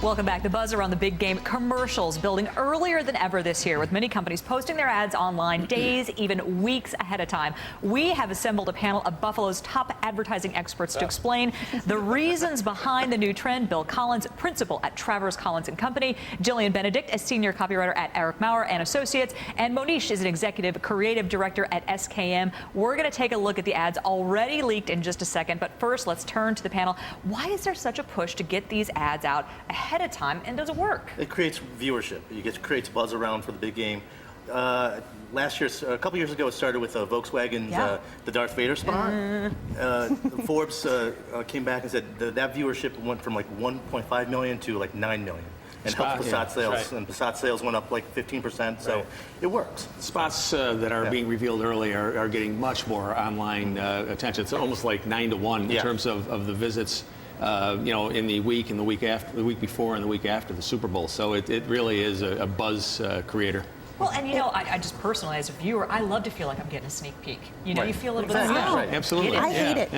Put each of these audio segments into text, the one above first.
Welcome back. The buzz around the big game commercials building earlier than ever this year, with many companies posting their ads online days, even weeks ahead of time. We have assembled a panel of Buffalo's top advertising experts to explain the reasons behind the new trend. Bill Collins, principal at Travers Collins & Company, Jillian Benedict, a senior copywriter at Eric Maurer and Associates, and Monish is an executive creative director at SKM. We're going to take a look at the ads already leaked in just a second, but first let's turn to the panel. Why is there such a push to get these ads out ahead of time, and does it work? It creates viewership. It creates buzz around for the big game. Last year, a couple years ago, it started with Volkswagen's the Darth Vader spot. Forbes came back and said that viewership went from like 1.5 million to like 9 million. And helped Passat sales, and Passat sales went up like 15%, so it works. Spots that are being revealed early are getting much more online attention. It's almost like 9 to 1 in terms of the visits, you know, in the week and the week after, the week before and the week after the Super Bowl. So it really is a buzz creator. Well, and you know, I just personally, as a viewer, I love to feel like I'm getting a sneak peek. You know, you feel a little bit of Absolutely. I hate it.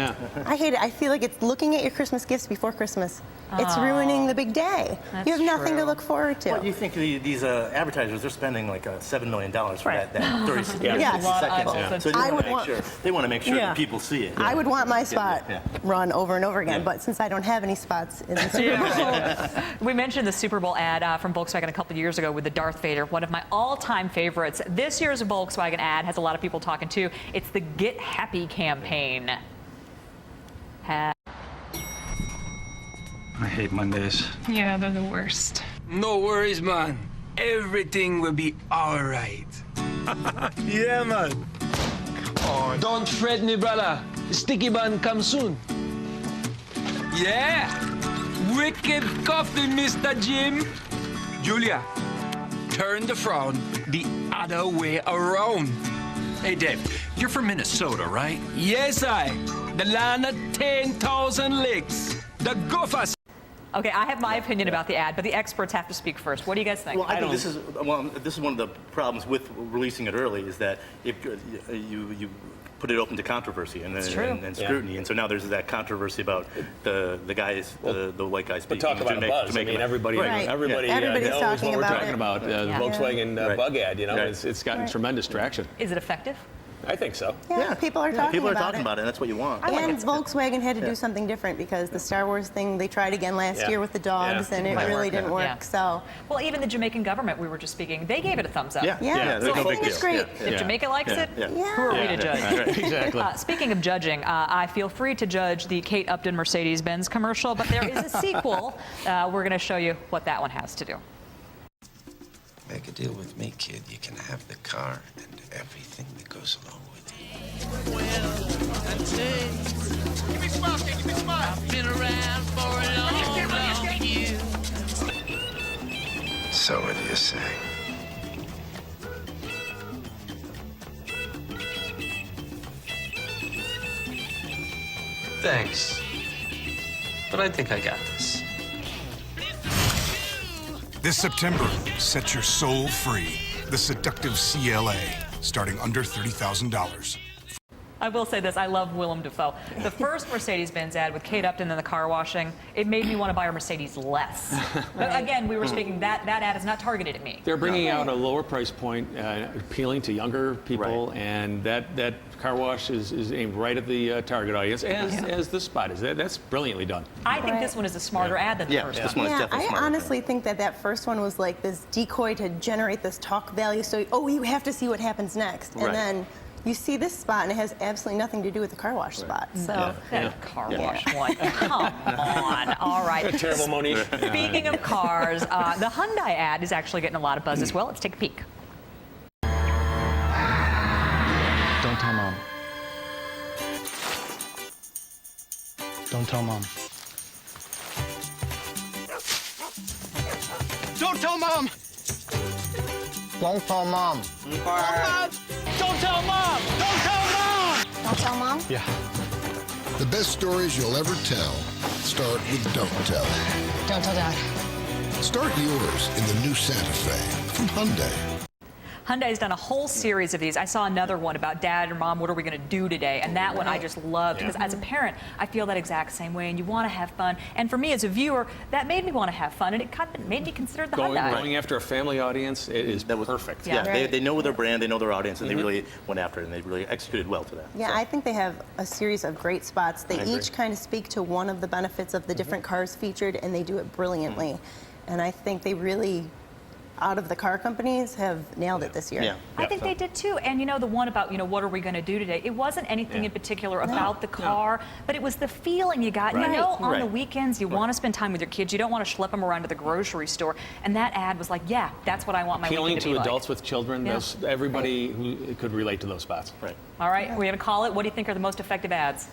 I hate it. I feel like it's looking at your Christmas gifts before Christmas. It's ruining the big day. You have nothing to look forward to. Well, you think these advertisers are spending like $7 million for that 30 seconds. So they want to make sure that people see it. I would want my spot run over and over again, but since I don't have any spots in the Super Bowl. We mentioned the Super Bowl ad from Volkswagen a couple of years ago with the Darth Vader, one of my all-time favorites. This year's Volkswagen ad has a lot of people talking too. It's the Get Happy campaign. I hate Mondays. Yeah, they're the worst. No worries, man. Everything will be all right. Yeah, man. Oh, don't fret me, brother. Sticky bun comes soon. Yeah. Wicked coffee, Mr. Jim. Julia, turn the frown the other way around. Hey, Dave, you're from Minnesota, right? Yes, the land of 10,000 lakes. The Gophers. Okay, I have my opinion about the ad, but the experts have to speak first. What do you guys think? Well, I think this is one of the problems with releasing it early, is that if you put it open to controversy and scrutiny, and so now there's that controversy about the guys, the white guys. But talk about a buzz. I mean, everybody everybody's knows talking what we're about talking about. The Volkswagen bug ad, you know, it's gotten tremendous traction. Is it effective? I think so. Yeah, people are talking about it. And that's what you want. And Volkswagen had to do something different because the Star Wars thing, they tried again last year with the dogs, and it really didn't work. So, well, even the Jamaican government, we were just speaking, they gave it a thumbs up. So I think it's great. If Jamaica likes it, who are we to judge? Exactly. Speaking of judging, I feel free to judge the Kate Upton Mercedes-Benz commercial, but there is a sequel. We're going to show you what that one has to do. Make a deal with me, kid. You can have the car and everything that goes along with it. Give me smile, give me smile. I've been around for a long year. So what do you say? Thanks. But I think I got this. This September, set your soul free. The seductive CLA, starting under $30,000. I will say this, I love Willem Dafoe. The first Mercedes-Benz ad with Kate Upton and the car washing, it made me want to buy a Mercedes less. But again, we were speaking, that ad is not targeted at me. They're bringing out a lower price point, appealing to younger people, and that car wash is aimed right at the target audience, as this spot is. That's brilliantly done. I think this one is a smarter ad than the first one. This one is definitely smarter. I honestly think that first one was like this decoy to generate this talk value, so, you have to see what happens next. And then you see this spot, and it has absolutely nothing to do with the car wash spot. So that car wash one. Come on. All right. Terrible, Monique. Speaking of cars, the Hyundai ad is actually getting a lot of buzz as well. Let's take a peek. Don't tell Mom. Don't tell Mom. Don't tell Mom. Don't tell Mom. Don't tell Mom. Don't tell Mom. don't tell Mom? Yeah. The best stories you'll ever tell start with Don't Tell. Don't tell Dad. Start yours in the new Santa Fe from Hyundai. Hyundai's done a whole series of these. I saw another one about Dad or Mom, what are we going to do today? And that one I just loved because as a parent, I feel that exact same way, and you want to have fun. And for me as a viewer, that made me want to have fun, and it kind of made me consider the Hyundai. Going after a family audience, it is perfect. Yeah, they know their brand, they know their audience, and they really went after it, and they really executed well to that. Yeah, I think they have a series of great spots. They each kind of speak to one of the benefits of the different cars featured, and they do it brilliantly. And I think they really, out of the car companies, have nailed it this year. Yeah. I think they did too. And the one about, what are we going to do today? It wasn't anything in particular about the car, but it was the feeling you got. On the weekends, you want to spend time with your kids. You don't want to schlep them around to the grocery store. And that ad was like, yeah, that's what I want my weekend to be like. Appealing to adults with children, everybody who could relate to those spots. Right. All right, we're going to call it. What do you think are the most effective ads?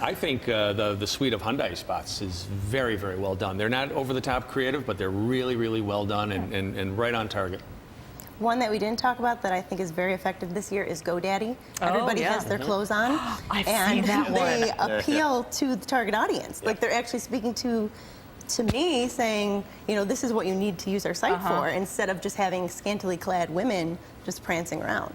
I think the suite of Hyundai spots is very, very well done. They're not over-the-top creative, but they're really, really well done and right on target. One that we didn't talk about that I think is very effective this year is GoDaddy. Everybody has their clothes on, and they appeal to the target audience. Like they're actually speaking to me, saying, this is what you need to use our site for, instead of just having scantily clad women just prancing around.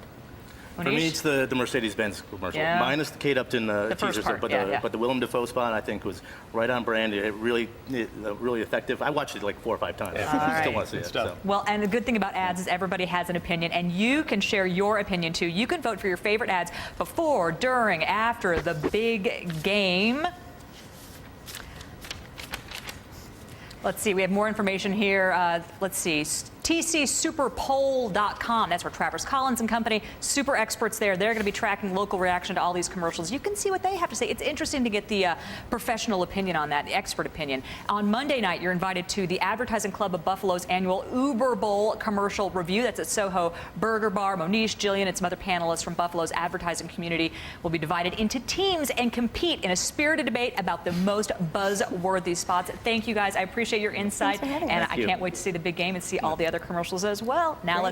For me, it's the Mercedes-Benz commercial. Minus the Kate Upton teasers, but the Willem Dafoe spot I think was right on brand. It really effective. I watched it like 4 or 5 times. I still want to see it. So. Well, and the good thing about ads is everybody has an opinion, and you can share your opinion too. You can vote for your favorite ads before, during, after the big game. Let's see, we have more information here. Let's see, tcsuperpoll.com. That's where Travers Collins and company, super experts there. They're going to be tracking local reaction to all these commercials. You can see what they have to say. It's interesting to get the professional opinion on that, the expert opinion. On Monday night, you're invited to the Advertising Club of Buffalo's annual Uber Bowl commercial review. That's at Soho Burger Bar. Monish, Jillian, and some other panelists from Buffalo's advertising community will be divided into teams and compete in a spirited debate about the most buzz-worthy spots. Thank you, guys. I appreciate your insight, and I can't wait to see the big game and see all the other commercials as well. Now let's